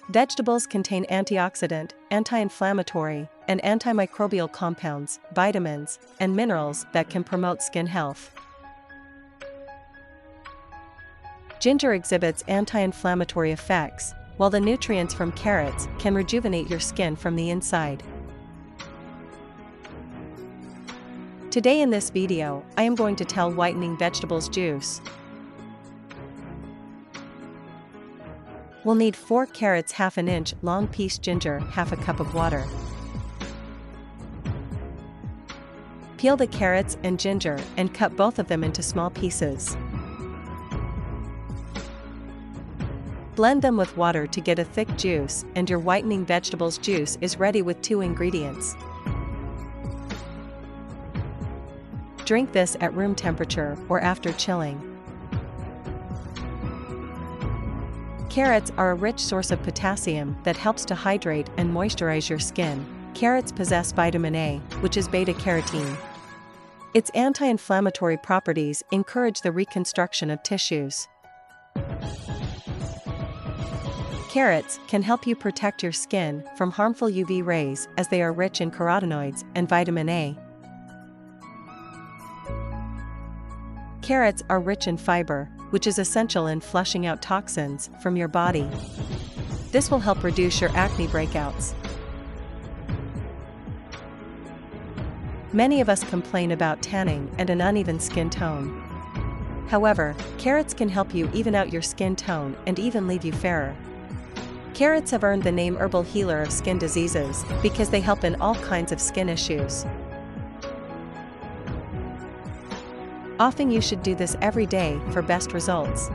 Vegetables contain antioxidant, anti-inflammatory, and antimicrobial compounds, vitamins, and minerals that can promote skin health. Ginger exhibits anti-inflammatory effects, while the nutrients from carrots can rejuvenate your skin from the inside. Today in this video, I am going to tell whitening vegetables juice. We'll need 4 carrots, half an inch long piece ginger, half a cup of water. Peel the carrots and ginger and cut both of them into small pieces. Blend them with water to get a thick juice, and your whitening vegetables juice is ready with 2 ingredients. Drink this at room temperature or after chilling. Carrots are a rich source of potassium that helps to hydrate and moisturize your skin. Carrots possess vitamin A, which is beta-carotene. Its anti-inflammatory properties encourage the reconstruction of tissues. Carrots can help you protect your skin from harmful UV rays as they are rich in carotenoids and vitamin A. Carrots are rich in fiber, which is essential in flushing out toxins from your body. This will help reduce your acne breakouts. Many of us complain about tanning and an uneven skin tone. However, carrots can help you even out your skin tone and even leave you fairer. Carrots have earned the name herbal healer of skin diseases because they help in all kinds of skin issues. Often you should do this every day for best results.